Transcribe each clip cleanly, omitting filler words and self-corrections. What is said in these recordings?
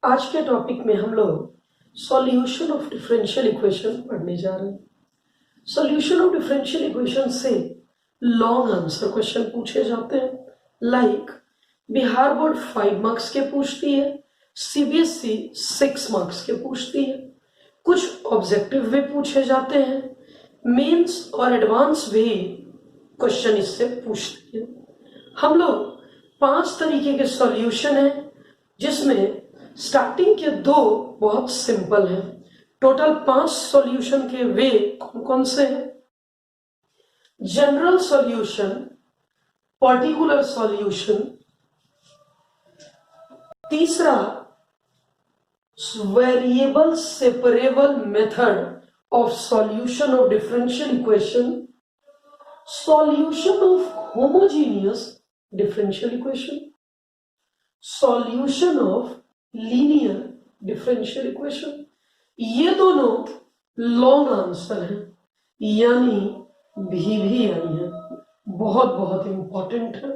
आज के टॉपिक में हम लोग सॉल्यूशन ऑफ डिफरेंशियल इक्वेशन पढ़ने जा रहे हैं। सॉल्यूशन ऑफ डिफरेंशियल इक्वेशन से लॉन्ग आंसर क्वेश्चन पूछे जाते हैं, लाइक बिहार बोर्ड 5 मार्क्स के पूछती है, सीबीएसई 6 मार्क्स के पूछती है, कुछ ऑब्जेक्टिव भी पूछे जाते हैं, मेंस और एडवांस भी क्वेश्चन इससे पूछती है। हम लोग 5 तरीके के सॉल्यूशन हैं, जिसमें स्टार्टिंग के 2 बहुत सिंपल हैं। टोटल 5 सॉल्यूशन के वे कौन कौन से हैं? जनरल सॉल्यूशन, पर्टिकुलर सॉल्यूशन, तीसरा variable separable method of solution of differential equation, solution of homogeneous differential equation, solution of linear differential equation. ये दोनों लॉन्ग आंसर हैं, यानी भी यानी है, बहुत बहुत इंपॉर्टेंट है।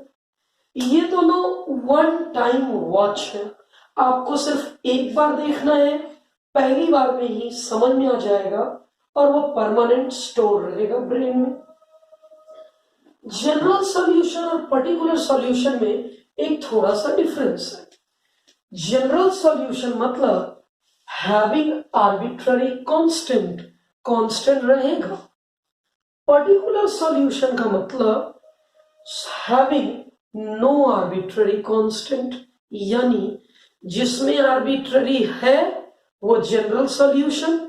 ये दोनों वन टाइम वॉच है, आपको सिर्फ एक बार देखना है, पहली बार में ही समझ में आ जाएगा और वो परमानेंट स्टोर रहेगा ब्रेन में। जनरल सॉल्यूशन और पर्टिकुलर सॉल्यूशन में एक थोड़ा सा डिफरेंस है। जनरल सॉल्यूशन मतलब हैविंग आर्बिट्ररी कांस्टेंट, कांस्टेंट रहेगा। पर्टिकुलर सॉल्यूशन का मतलब हैविंग नो आर्बिट्ररी कांस्टेंट, यानी जिसमें आर्बिट्ररी है वो जनरल सॉल्यूशन,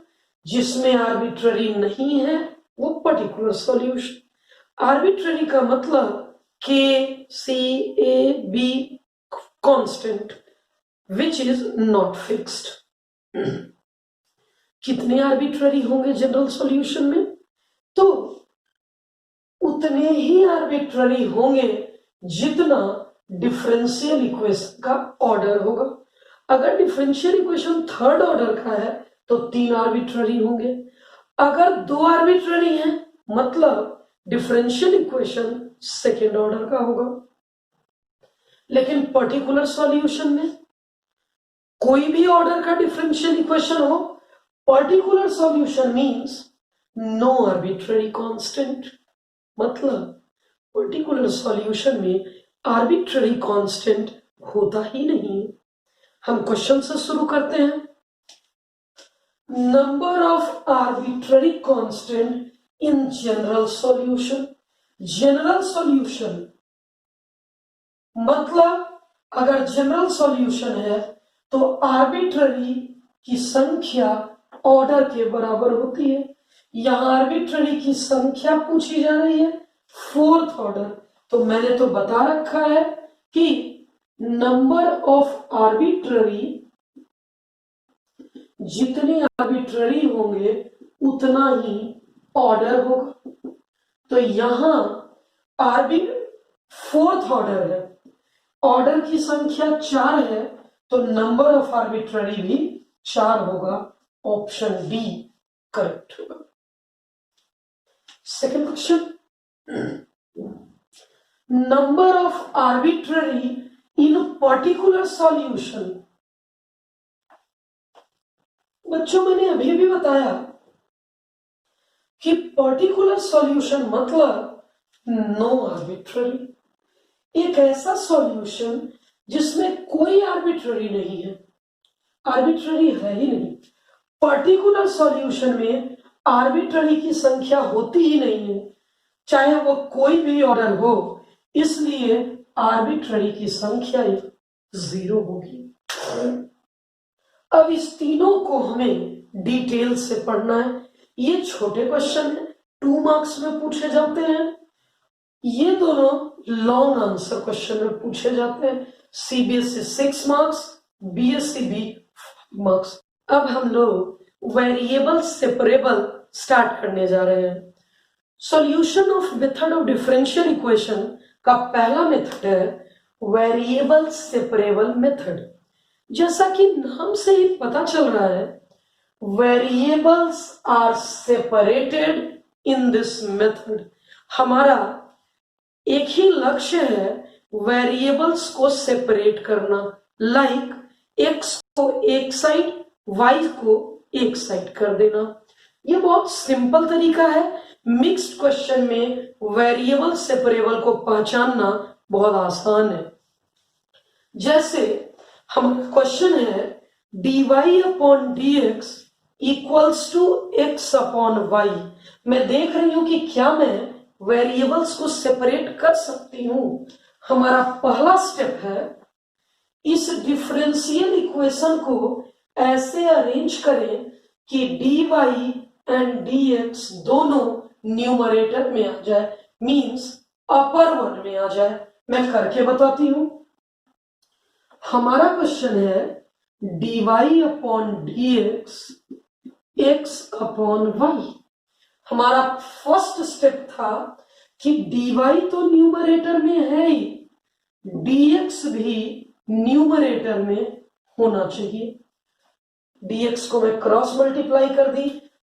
जिसमें आर्बिट्ररी नहीं है वो पर्टिकुलर सॉल्यूशन। आर्बिट्ररी का मतलब के c a b constant which is not fixed. कितने आर्बिट्ररी होंगे जनरल सॉल्यूशन में? तो उतने ही आर्बिट्ररी होंगे जितना डिफरेंशियल इक्वेशन का ऑर्डर होगा। अगर डिफरेंशियल इक्वेशन थर्ड ऑर्डर का है तो 3 आर्बिट्ररी होंगे। अगर 2 आर्बिट्ररी हैं मतलब डिफरेंशियल इक्वेशन सेकेंड ऑर्डर का होगा। लेकिन पर्टिकुलर सॉल्यूशन में कोई भी ऑर्डर का डिफरेंशियल इक्वेशन हो, particular solution means no arbitrary constant, मतलब पर्टिकुलर सॉल्यूशन में आर्बिट्ररी कांस्टेंट होता ही नहीं। हम क्वेश्चन से शुरू करते हैं। Number of arbitrary constant in general solution. General solution मतलब अगर जनरल सॉल्यूशन है तो आर्बिट्ररी की संख्या ऑर्डर के बराबर होती है। यहां आर्बिट्ररी की संख्या पूछी जा रही है, 4th ऑर्डर। तो मैंने तो बता रखा है कि नंबर ऑफ आर्बिट्ररी, जितने आर्बिट्ररी होंगे उतना ही ऑर्डर होगा। तो यहां 4th ऑर्डर है, ऑर्डर की संख्या 4 है, तो नंबर ऑफ आर्बिट्ररी भी 4 होगा। ऑप्शन डी करेक्ट होगा। Second question, number of arbitrary in particular solution. बच्चों मैंने अभी भी बताया कि पर्टिकुलर सॉल्यूशन मतलब नो आर्बिट्ररी। एक ऐसा सॉल्यूशन जिसमें कोई आर्बिट्ररी नहीं है, आर्बिट्ररी है ही नहीं। पर्टिकुलर सॉल्यूशन में आर्बिट्ररी की संख्या होती ही नहीं है, चाहे वो कोई भी ऑर्डर हो, इसलिए आर्बिट्ररी की संख्या 0 होगी। अब इस तीनों को हमें डिटेल से पढ़ना है। ये छोटे क्वेश्चन है, 2 मार्क्स में पूछे जाते हैं। ये दोनों लॉन्ग आंसर क्वेश्चन में पूछे जाते हैं। सीबीएसई 6 मार्क्स, बीएसई भी 5 मार्क्स। अब हम लोग वेरिएबल सेपरेबल स्टार्ट करने जा रहे हैं। Solution of method of differential equation का पहला मेथड है वेरिएबल सेपरेबल मेथड। जैसा कि नाम से ही पता चल रहा है, variables are separated in this method. हमारा एक ही लक्ष्य है, वेरिएबल्स को सेपरेट करना। लाइक x को एक साइड, y को एक साइड कर देना। ये बहुत सिंपल तरीका है। मिक्स्ड क्वेश्चन में वेरिएबल सेपरेबल को पहचानना बहुत आसान है। जैसे हम क्वेश्चन है dy upon dx equals to x upon y। मैं देख रही हूं कि क्या मैं वेरिएबल्स को सेपरेट कर सकती हूं। हमारा पहला स्टेप है इस डिफरेंशियल इक्वेशन को ऐसे अरेंज करें कि dy एंड dx दोनों न्यूमरेटर में आ जाए, मींस अपर वन में आ जाए। मैं करके बताती हूं। हमारा क्वेश्चन है dy upon dx x upon y। हमारा फर्स्ट स्टेप था कि dy तो न्यूमरेटर में है ही, dx भी न्यूमरेटर में होना चाहिए। dx को मैं क्रॉस मल्टीप्लाई कर दी,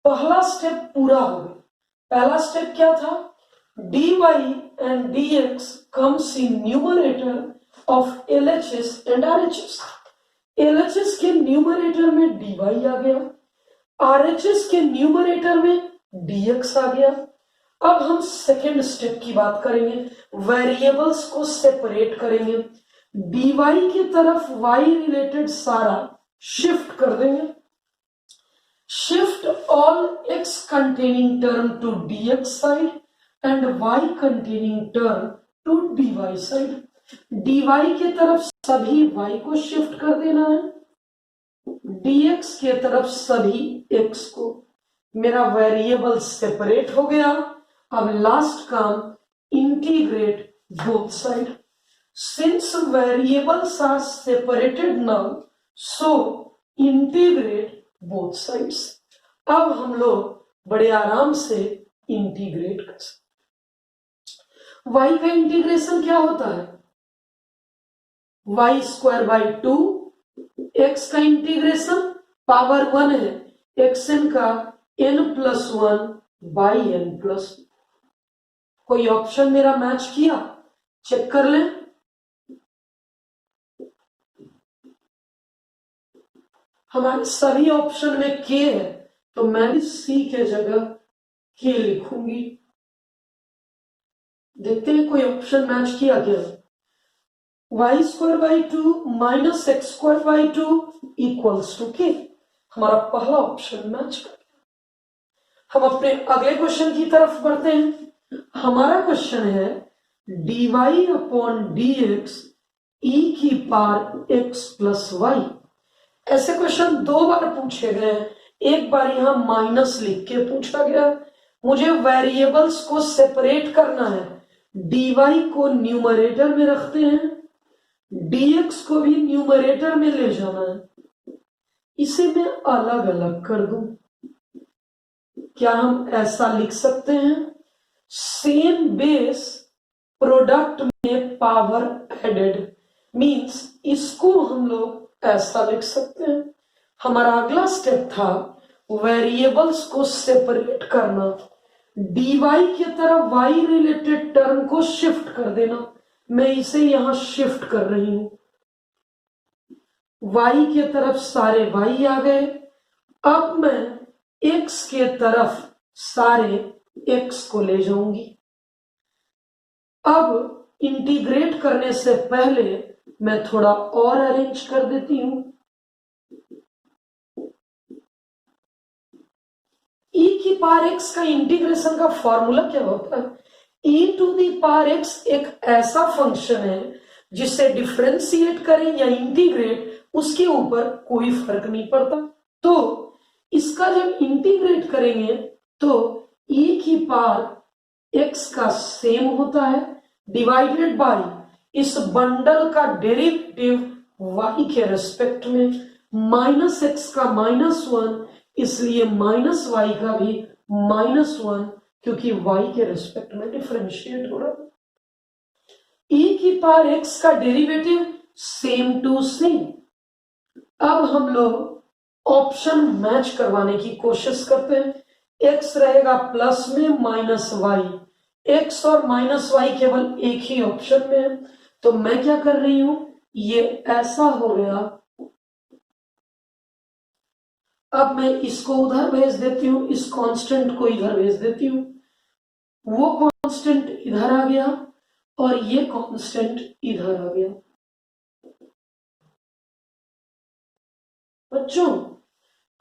पहला स्टेप पूरा हो गया। पहला स्टेप क्या था? dy and dx comes in numerator of LHS and RHS। LHS के न्यूमरेटर में dy आ गया, RHS के न्यूमरेटर में dx आ गया। अब हम सेकेंड स्टेप की बात करेंगे, वेरिएबल्स को सेपरेट करेंगे। dy की तरफ y रिलेटेड सारा शिफ्ट कर देंगे। Shift all x containing term to dx side and y containing term to dy side. dy की तरफ सभी y को शिफ्ट कर देना है, dx के तरफ सभी x को। मेरा वेरिएबल सेपरेट हो गया। अब लास्ट काम integrate both side. Since variables are separated now, so integrate both sides. अब हम लोग बड़े आराम से इंटीग्रेट कर सकते। y का इंटीग्रेशन क्या होता है? y स्क्वायर बाई 2, x का इंटीग्रेशन पावर 1 है, xn का n+1 बाई n+। कोई ऑप्शन मेरा मैच किया? चेक कर लें। हमारे सभी ऑप्शन में k है, तो मैं भी c के जगह k लिखूंगी। देखते हैं कोई ऑप्शन मैच किया क्या? y square by 2 minus x square by 2 equals to k। हमारा पहला ऑप्शन मैच कर गया। हम अपने अगले क्वेश्चन की तरफ बढ़ते हैं। हमारा क्वेश्चन है dy अपॉन dx e की पावर x प्लस y। ऐसे क्वेश्चन दो बार पूछे गए। एक बार यहां माइनस लिख के पूछा गया। मुझे वेरिएबल्स को सेपरेट करना है। dy को न्यूमरेटर में रखते हैं, dx को भी न्यूमरेटर में ले जाना है। इसे मैं अलग अलग कर दूं। क्या हम ऐसा लिख सकते हैं? सेम बेस प्रोडक्ट में पावर एडेड, मींस इसको हम लोग ऐसा लिख सकते हैं। हमारा अगला स्टेप था वेरिएबल्स को सेपरेट करना। dy की तरफ y रिलेटेड टर्म को शिफ्ट कर देना। मैं इसे यहां शिफ्ट कर रही हूं। y के तरफ सारे y आ गए। अब मैं x के तरफ सारे x को ले जाऊंगी। अब इंटीग्रेट करने से पहले मैं थोड़ा और अरेंज कर देती हूं। e की पावर x का इंटीग्रेशन का फॉर्मूला क्या होता है? e to the power x एक ऐसा फंक्शन है जिसे डिफरेंशिएट करें या इंटीग्रेट, उसके ऊपर कोई फर्क नहीं पड़ता। तो इसका जब इंटीग्रेट करेंगे तो e की पावर x का सेम होता है डिवाइडेड बाय इस बंडल का डेरिवेटिव y के रेस्पेक्ट में, माइनस एक्स का -1, इसलिए माइनस y का भी -1, क्योंकि y के रेस्पेक्ट में डिफरेंशिएट हो रहा है। e की पावर x का डेरिवेटिव सेम टू सेम। अब हम लोग ऑप्शन मैच करवाने की कोशिश करते हैं। x रहेगा प्लस में माइनस y, x और माइनस y केवल एक ही ऑप्शन में है। तो मैं क्या कर रही हूं, ये ऐसा हो गया अब मैं इसको उधर भेज देती हूं, इस कांस्टेंट को इधर भेज देती हूं, वो कांस्टेंट इधर आ गया और ये कांस्टेंट इधर आ गया। बच्चों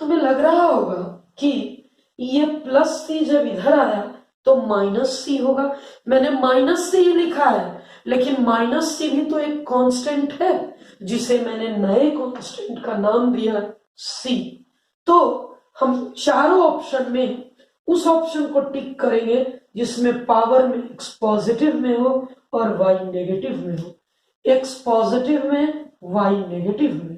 तुम्हें लग रहा होगा कि ये प्लस सी जब इधर आया तो माइनस सी होगा। मैंने माइनस सी लिखा है, लेकिन माइनस सी भी तो एक कांस्टेंट है जिसे मैंने नए कांस्टेंट का नाम दिया सी। तो हम चारों ऑप्शन में उस ऑप्शन को टिक करेंगे जिसमें पावर में x पॉजिटिव में हो और y नेगेटिव में हो। x पॉजिटिव में, y नेगेटिव में।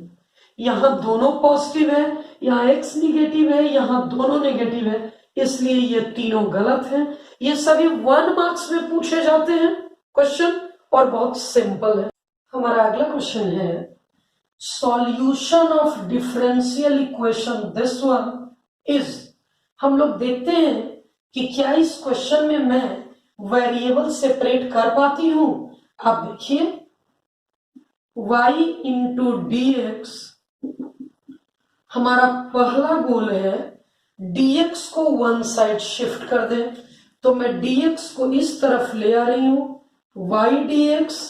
यहां दोनों पॉजिटिव है, यहाँ x निगेटिव है, यहां दोनों नेगेटिव है, इसलिए ये तीनों गलत हैं। ये सभी 1 मार्क्स में पूछे जाते हैं क्वेश्चन और बहुत सिंपल है। हमारा अगला क्वेश्चन है solution of differential equation this one is. हम लोग देखते हैं कि क्या इस क्वेश्चन में मैं वेरिएबल सेपरेट कर पाती हूं। आप देखिए y इंटू dx, हमारा पहला गोल है dx को वन साइड शिफ्ट कर दें, तो मैं dx को इस तरफ ले आ रही हूं। y dx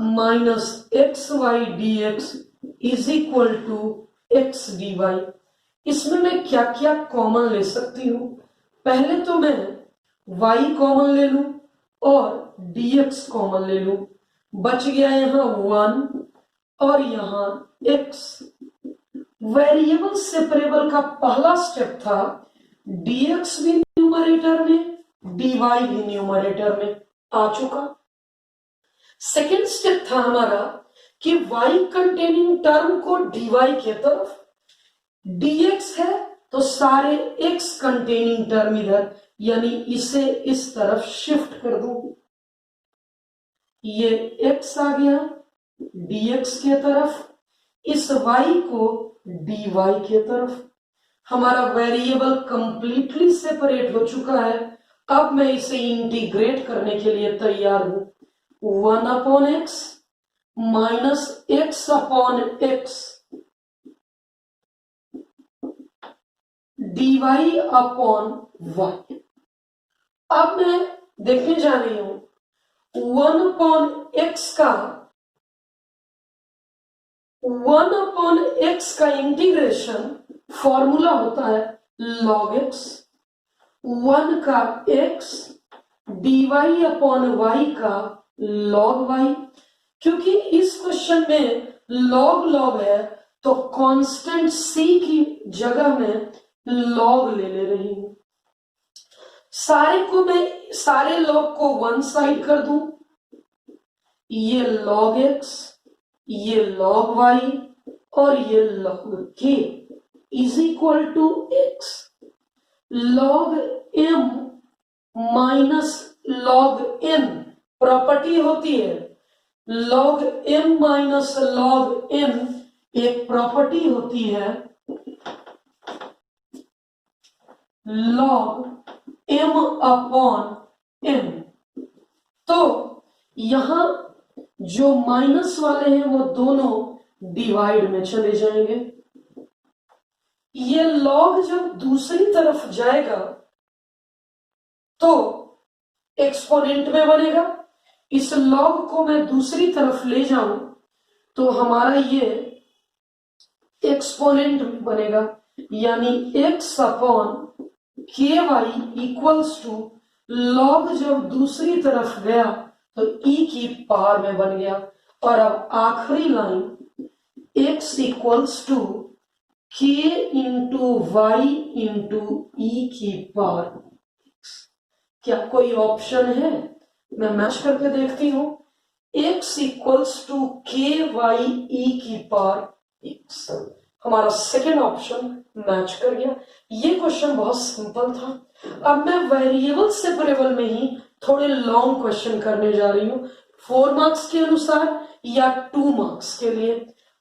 minus x y dx is equal to x dy। इसमें मैं क्या क्या कॉमन ले सकती हूं। पहले तो मैं y कॉमन ले लूं और dx कॉमन ले लूं, बच गया यहां 1 और यहां x। वेरिएबल सेपरेबल का पहला स्टेप था dx भी न्यूमरेटर में, dy भी न्यूमरेटर में आ चुका। सेकेंड स्टेप था हमारा कि y कंटेनिंग टर्म को dy के तरफ, dx है तो सारे x कंटेनिंग टर्म इधर, यानी इसे इस तरफ शिफ्ट कर दूं। ये x आ गया dx के तरफ, इस y को dy के तरफ। हमारा वेरिएबल कंप्लीटली सेपरेट हो चुका है। अब मैं इसे इंटीग्रेट करने के लिए तैयार हूं। 1 upon x minus x upon x dy upon y। अब मैं देखने जा रही हूं 1 अपॉन एक्स का 1 अपॉन एक्स का इंटीग्रेशन फॉर्मूला होता है log x। 1 का x dy अपॉन y का log y। क्योंकि इस क्वेश्चन में log है तो कांस्टेंट c की जगह में log ले रही हूं। सारे log को वन साइड कर दूं। ये log x, ये log y और ये log k is equal to x। log m minus log n property होती है। log m minus log n एक प्रॉपर्टी होती है log m अपॉन n। तो यहां जो माइनस वाले हैं वो दोनों डिवाइड में चले जाएंगे। ये log जब दूसरी तरफ जाएगा तो एक्सपोनेंट में बनेगा। इस log को मैं दूसरी तरफ ले जाऊं तो हमारा ये एक्सपोनेंट में बनेगा, यानी x अपॉन के वाई इक्वल्स टू log जब दूसरी तरफ गया तो e की पावर में बन गया। और अब आखिरी line x equals to k into y into e की पावर। क्या कोई ऑप्शन है? मैं मैच करके देखती हूं। x इक्वल्स टू के वाई ई की पावर x। हमारा सेकेंड ऑप्शन मैच कर गया। ये क्वेश्चन बहुत सिंपल था। अब मैं वेरिएबल सेपरेबल में ही थोड़े लॉन्ग क्वेश्चन करने जा रही हूं, 4 मार्क्स के अनुसार या 2 मार्क्स के लिए।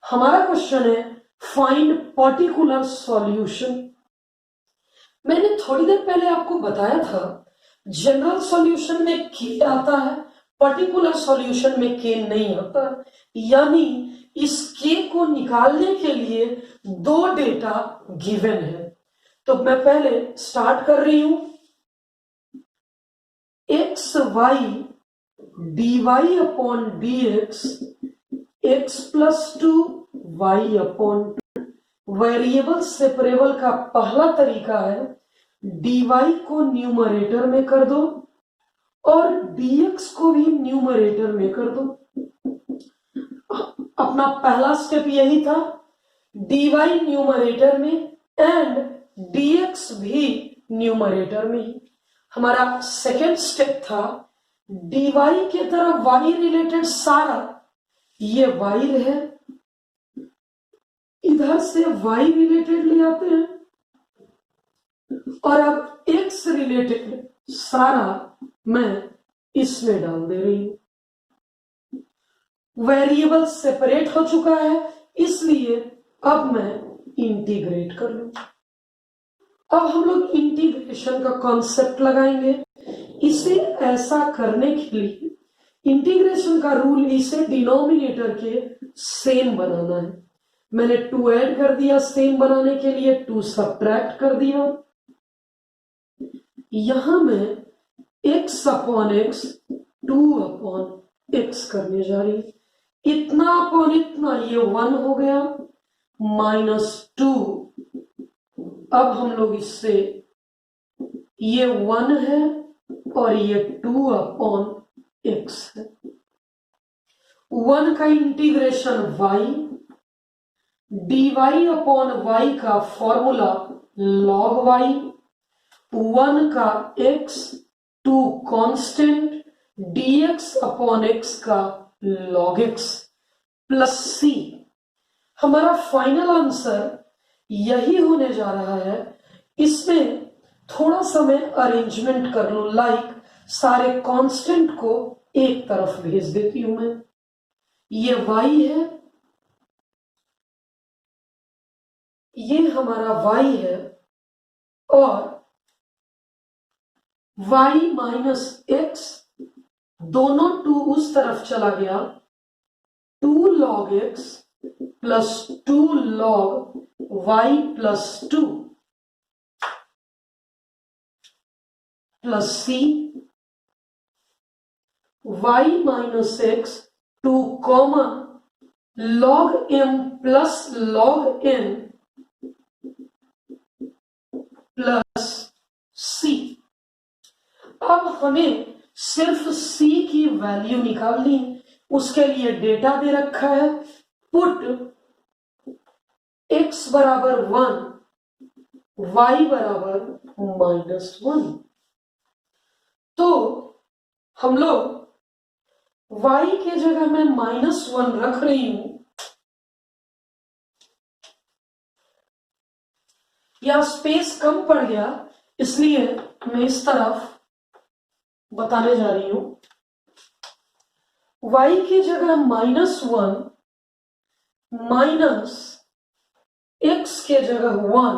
हमारा क्वेश्चन है फाइंड पर्टिकुलर सॉल्यूशन। मैंने थोड़ी देर पहले आपको बताया था जनरल सॉल्यूशन में के आता है, पर्टिकुलर सॉल्यूशन में के नहीं आता। यानी इस k को निकालने के लिए दो डेटा गिवन है। तो मैं पहले स्टार्ट कर रही हूं, x y d y upon d x plus 2 y upon 2। Variable separable का पहला तरीका है dy को न्यूमरेटर में कर दो और dx को भी न्यूमरेटर में कर दो। अपना पहला स्टेप यही था, dy न्यूमरेटर में एंड dx भी न्यूमरेटर में ही। हमारा सेकेंड स्टेप था dy के तरफ y रिलेटेड सारा, ये y है, इधर से y रिलेटेड ले आते हैं और अब x रिलेटेड सारा मैं इसमें डाल दे रही हूं। वेरिएबल सेपरेट हो चुका है, इसलिए अब मैं इंटीग्रेट कर लूं। अब हम लोग इंटीग्रेशन का कॉन्सेप्ट लगाएंगे। इसे ऐसा करने के लिए इंटीग्रेशन का रूल, इसे डिनोमिनेटर के सेम बनाना है। मैंने 2 ऐड कर दिया, सेम बनाने के लिए 2 सब्ट्रैक्ट कर दिया। यहां मैं x upon x 2 upon x करने जा रही हूं। इतना अपॉन इतना, ये 1 हो गया, -2। अब हम लोग इससे, ये 1 है और ये 2 अपॉन x है। 1 का integration y, dy upon y का फॉर्मूला log y, 1 का x, 2 constant, dx upon x का log x प्लस c। हमारा फाइनल आंसर यही होने जा रहा है। इसमें थोड़ा सा मैं अरेंजमेंट कर लूं, लाइक सारे कांस्टेंट को एक तरफ भेज देती हूं मैं। ये y है, ये हमारा y है और y माइनस x, दोनों 2 उस तरफ चला गया, 2 log x plus 2 log y plus 2 plus c, y minus x 2 common log m plus log n plus c। अब हमें सिर्फ c की वैल्यू निकालनी, उसके लिए डेटा दे रखा है, पुट x बराबर 1, y बराबर -1। तो हम लोग y के जगह मैं -1 रख रही हूं। यहां स्पेस कम पड़ गया, इसलिए मैं इस तरफ बताने जा रही हूं। y की जगह -1 माइनस x के जगह 1,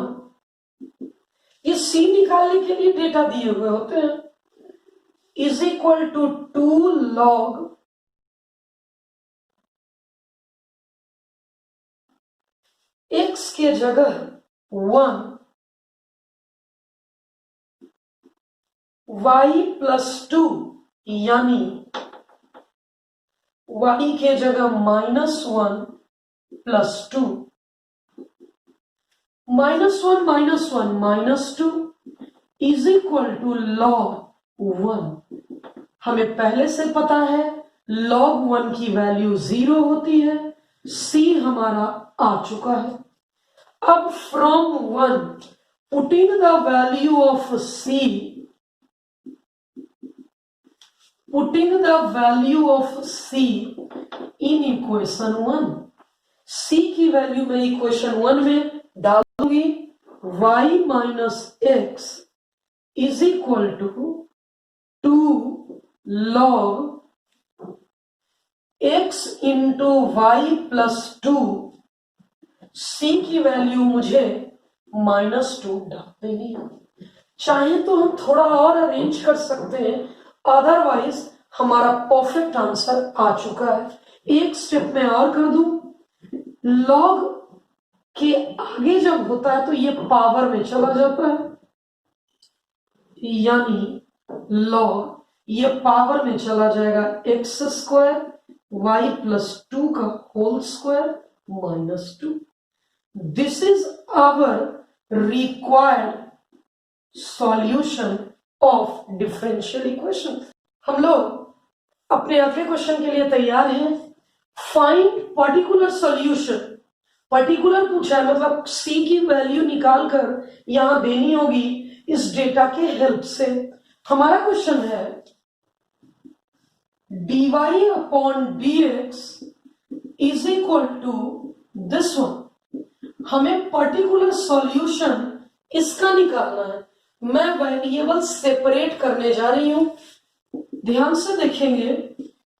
ये c निकालने के लिए डेटा दिए हुए होते हैं, is equal to 2 log x के जगह 1 y प्लस 2, यानी y के जगह -1 plus 2, -1 -2 is equal to log 1। हमें पहले से पता है log 1 की वैल्यू 0 होती है, c हमारा आ चुका है। अब from 1 putting the value of c, putting the value of c in equation 1, c की वैल्यू में इक्वेशन 1 में डाल दूंगी, y minus x is equal to 2 log x into y plus 2, c की वैल्यू मुझे -2 डाल देनी है। चाहे तो हम थोड़ा और अरेंज कर सकते हैं, अदरवाइज हमारा परफेक्ट आंसर आ चुका है। एक स्टेप में और कर दूं, लॉग के आगे जब होता है तो ये पावर में चला जाता है, यानी लॉग ये पावर में चला जाएगा एक्स स्क्वायर वाई प्लस 2 का whole square minus 2। This is our required solution of differential equation. हम लोग अपने अगले क्वेश्चन के लिए तैयार हैं। Find particular solution. पर्टिकुलर पूछा है मतलब सी की वैल्यू निकालकर यहां देनी होगी इस डेटा के हेल्प से। हमारा क्वेश्चन है dy upon dx is equal to this one. हमें पर्टिकुलर सॉल्यूशन इसका निकालना है। मैं वेरिएबल सेपरेट करने जा रही हूं, ध्यान से देखेंगे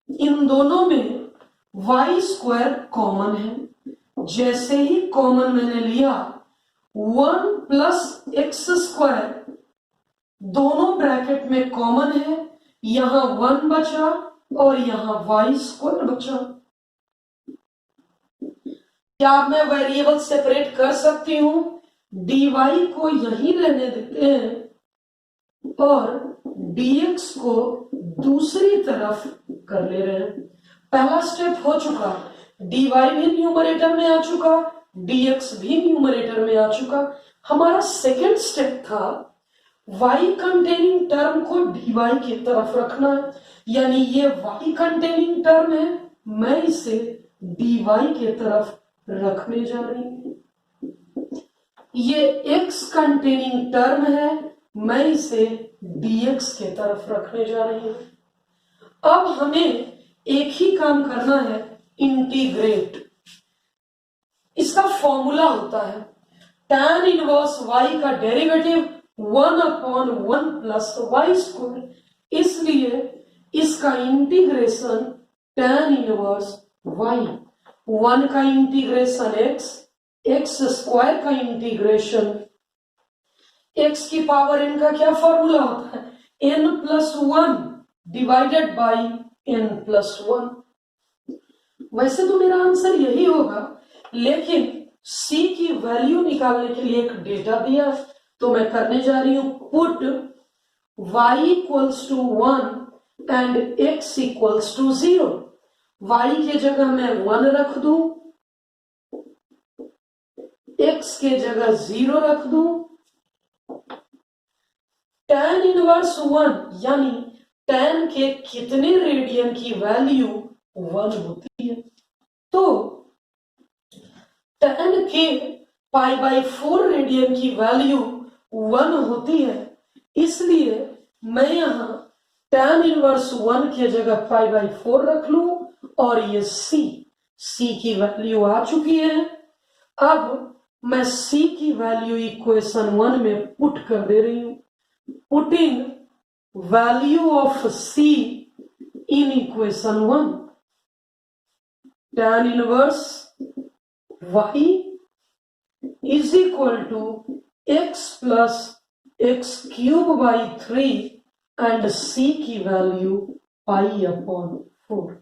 इन दोनों में y स्क्वायर कॉमन है। जैसे ही कॉमन मैंने लिया 1 प्लस एक्स स्क्वायर दोनों ब्रैकेट में कॉमन है, यहां 1 बचा और यहां y स्क्वायर बचा। क्या मैं वेरिएबल सेपरेट कर सकती हूं? dy को यहीं रहने देते हैं और dx को दूसरी तरफ कर ले रहे हैं। पहला स्टेप हो चुका, dy भी न्यूमरेटर में आ चुका, dx भी न्यूमरेटर में आ चुका। हमारा सेकेंड स्टेप था y कंटेनिंग टर्म को dy की तरफ रखना है, यानी ये y कंटेनिंग टर्म है, मैं इसे dy की तरफ रखने जा रही हूं। ये x कंटेनिंग टर्म है, मैं इसे dx के तरफ रखने जा रही हूं। अब हमें एक ही काम करना है, इंटीग्रेट। इसका फॉर्मूला होता है tan इनवर्स y का derivative 1 upon 1 plus y square. इसलिए इसका इंटीग्रेशन tan इनवर्स y, 1 का इंटीग्रेशन x स्क्वायर का इंटीग्रेशन x की पावर n का क्या फॉर्मूला होता है, n plus 1 divided by n plus 1। वैसे तो मेरा आंसर यही होगा, लेकिन c की वैल्यू निकालने के लिए एक डेटा दिया है, तो मैं करने जा रही हूं put y equals to 1 and x equals to 0। y के जगह मैं 1 रख दूं, x के जगह 0 रख दूं। tan इनवर्स 1 यानी tan के कितने रेडियन की वैल्यू 1 होती है, तो tan के पाई बाई 4 रेडियन की वैल्यू 1 होती है। इसलिए मैं यहां tan इनवर्स 1 की जगह पाई बाई 4 रख लूं और ये c की वैल्यू आ चुकी है। अब मैं c की वैल्यू इक्वेशन 1 में पुट कर दे रही हूं। Putting value of c in equation 1, tan inverse y is equal to x plus x cube by 3 and c की value pi upon 4।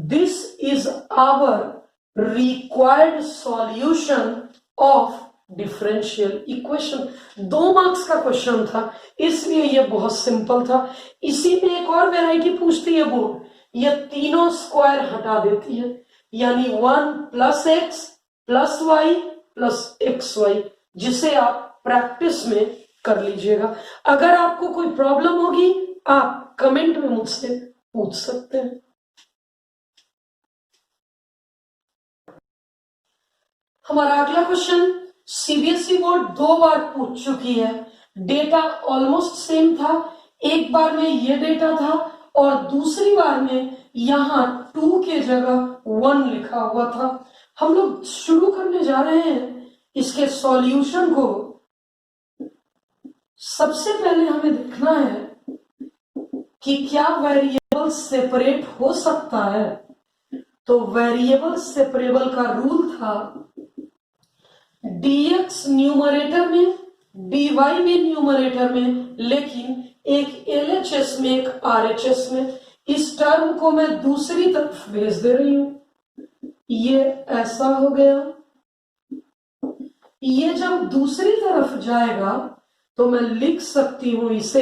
This is our required solution of differential equation. 2 marks का question था, इसलिए यह बहुत simple था। इसी में एक और वैरायटी पूछती है बोर्ड, ये तीनों स्क्वायर हटा देती है, यानी 1 plus x plus y plus x y, जिसे आप प्रैक्टिस में कर लीजिएगा। अगर आपको कोई प्रॉब्लम होगी आप कमेंट में मुझसे पूछ सकते हैं। हमारा अगला क्वेश्चन सीबीएसई बोर्ड 2 बार पूछ चुकी है। डेटा ऑलमोस्ट सेम था, एक बार में ये डेटा था और दूसरी बार में यहां 2 के जगह 1 लिखा हुआ था। हम लोग शुरू करने जा रहे हैं इसके सॉल्यूशन को। सबसे पहले हमें देखना है कि क्या वेरिएबल सेपरेट हो सकता है। तो वेरिएबल सेपरेबल का रूल था dx न्यूमरेटर में, dy भी न्यूमरेटर में, लेकिन एक LHS में एक RHS में। इस टर्म को मैं दूसरी तरफ भेज दे रही हूं। ये ऐसा हो गया। ये जब दूसरी तरफ जाएगा तो मैं लिख सकती हूं इसे,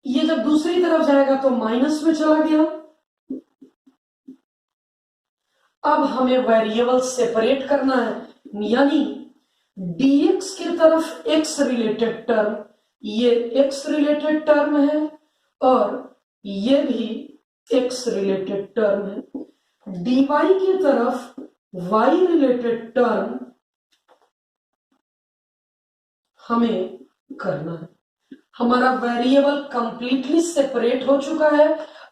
ये जब दूसरी तरफ जाएगा तो माइनस में चला गया। अब हमें वेरिएबल सेपरेट करना है, यानी dx की तरफ x रिलेटेड टर्म, ये x रिलेटेड टर्म है और ये भी x रिलेटेड टर्म है। dy की तरफ y रिलेटेड टर्म हमें करना है। हमारा वेरिएबल कंप्लीटली सेपरेट हो चुका है,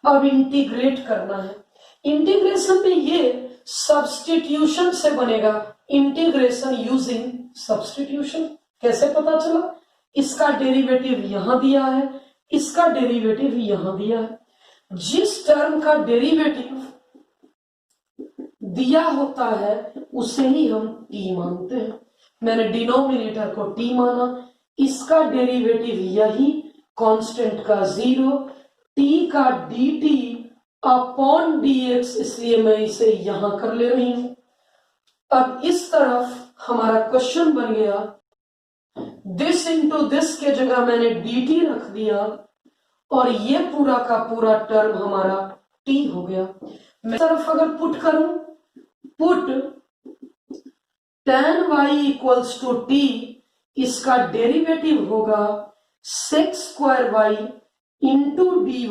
अब इंटीग्रेट करना है। इंटीग्रेशन में ये सब्स्टिट्यूशन से बनेगा, इंटीग्रेशन यूजिंग सब्स्टिट्यूशन। कैसे पता चला? इसका डेरिवेटिव यहां दिया है, इसका डेरिवेटिव यहां दिया है। जिस टर्म का डेरिवेटिव दिया होता है उसे ही हम t मानते हैं। मैंने डिनोमिनेटर को t माना, इसका डेरिवेटिव यही कांस्टेंट का 0, t का dt अपॉन dx, इसलिए मैं इसे यहां कर ले रही हूं। अब इस तरफ हमारा क्वेश्चन बन गया, दिस इंटू दिस के जगह मैंने dt रख दिया और ये पूरा का पूरा टर्म हमारा t हो गया। मैं तरफ अगर पुट करूं, put tan y equals to t, इसका डेरिवेटिव होगा sec square y into dy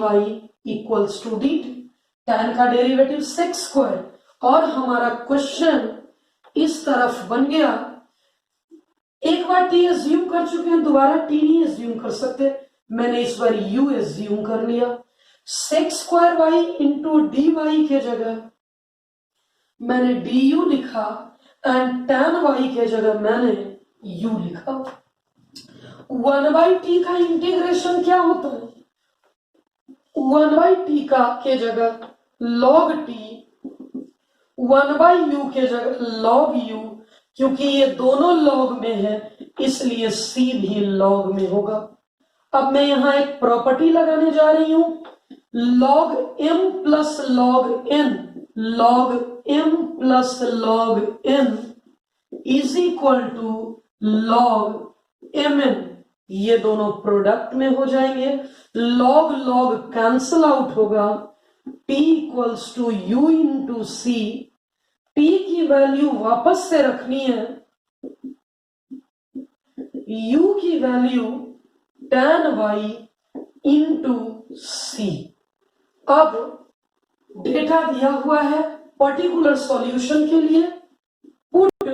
equals to dt। tan का डेरिवेटिव sec स्क्वायर, और हमारा क्वेश्चन इस तरफ बन गया। एक बार t एज्यूम कर चुके हैं, दोबारा t नहीं एज्यूम कर सकते, मैंने इस बार u एज्यूम कर लिया। sec square y into dy के जगह मैंने du लिखा एंड tan y के जगह मैंने u लिखा। 1/t का इंटीग्रेशन क्या होता है? 1/t का के जगह log t, 1/u के जगह log u, क्योंकि ये दोनों log में है इसलिए c भी log में होगा। अब मैं यहां एक प्रॉपर्टी लगाने जा रही हूं, log m plus log n, log m plus log n is equal to log mn। ये दोनों प्रोडक्ट में हो जाएंगे, log log कैंसल आउट होगा, t equals to u into c। t की वैल्यू वापस से रखनी है, u की value tan y into c। अब डेटा दिया हुआ है पर्टिकुलर सॉल्यूशन के लिए, put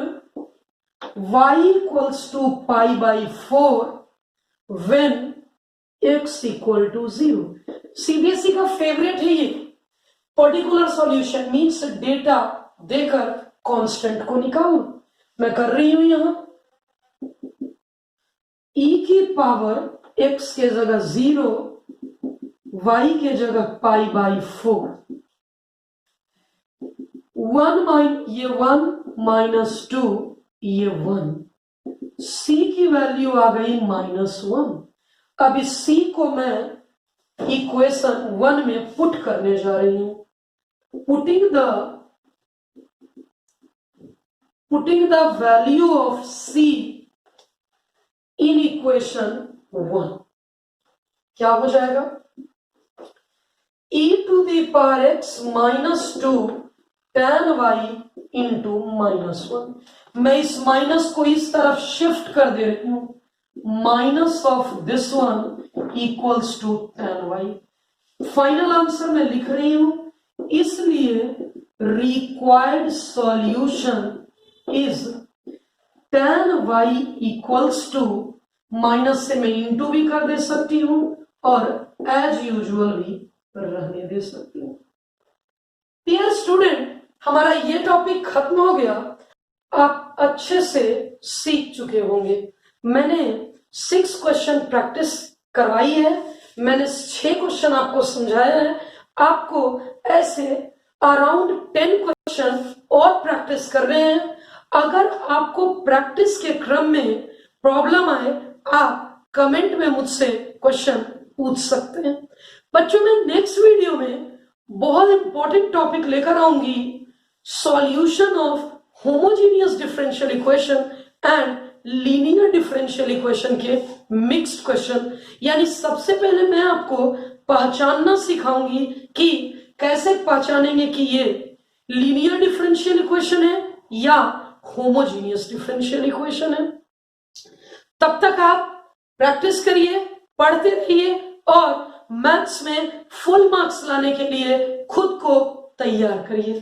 y equals to pi by 4 when x equal to 0। CBSE का फेवरेट है ये पर्टिकुलर सॉल्यूशन, मीन्स डेटा देकर कांस्टेंट को निकालो। मैं कर रही हूं यहां e की पावर x के जगह 0, y के जगह पाई बाई 4, 1 माइनस 2, ये 1, c की वैल्यू आ गई -1। अब इस c को मैं इक्वेशन 1 में पुट करने जा रही हूं। Putting the value of c in equation 1, क्या हो जाएगा? e to the power x -2 tan y into -1। मैं इस माइनस को इस तरफ शिफ्ट कर दे रही हूं, minus of this one equals to tan y। Final answer मैं लिख रही हूं, इसलिए required solution is tan y equals to, minus से मैं इंटू भी कर दे सकती हूं और एज यूजुअल भी रहने दे सकती हूं। डियर स्टूडेंट, हमारा ये टॉपिक खत्म हो गया, आप अच्छे से सीख चुके होंगे। मैंने 6 क्वेश्चन प्रैक्टिस करवाई है, मैंने 6 क्वेश्चन आपको समझाया है। आपको ऐसे अराउंड 10 क्वेश्चन और प्रैक्टिस कर रहे हैं। अगर आपको प्रैक्टिस के क्रम में प्रॉब्लम आए, आप कमेंट में मुझसे क्वेश्चन पूछ सकते हैं। बच्चों मैं नेक्स्ट वीडियो में बहुत इंपॉर्टेंट टॉपिक लेकर आऊंगी, solution of homogeneous differential equation and linear differential equation के मिक्स्ड क्वेश्चन। यानी सबसे पहले मैं आपको पहचानना सिखाऊंगी कि कैसे पहचानेंगे कि ये लीनियर डिफरेंशियल इक्वेशन है या होमोजीनियस डिफरेंशियल इक्वेशन है। तब तक आप प्रैक्टिस करिए, पढ़ते रहिए और मैथ्स में फुल मार्क्स लाने के लिए खुद को तैयार करिए।